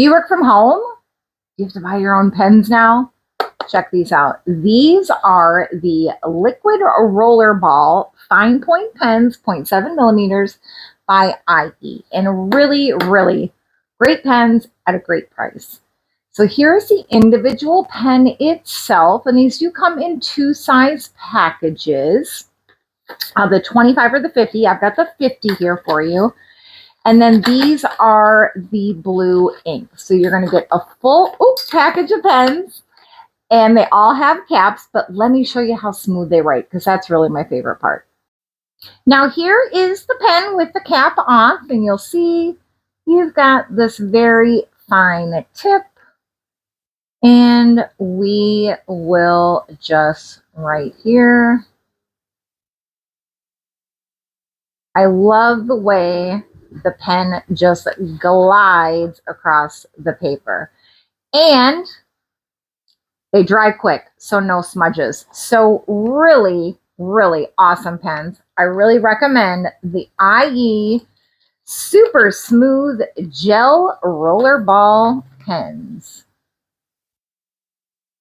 Do you work from home? Do you have to buy your own pens now? Check these out. These are the Liquid Rollerball Fine Point Pens, 0.7 millimeters by IE. And really, really great pens at a great price. So here's the individual pen itself. And these do come in 2 size packages. The 25 or the 50. I've got the 50 here for you. And then these are the blue ink. So you're going to get a full package of pens. And they all have caps, but let me show you how smooth they write, because that's really my favorite part. Now here is the pen with the cap off, and you'll see you've got this very fine tip. And we will just write here. I love the way the pen just glides across the paper. And they dry quick, so no smudges. So really, really awesome pens. I really recommend the IE Super Smooth Gel Rollerball pens.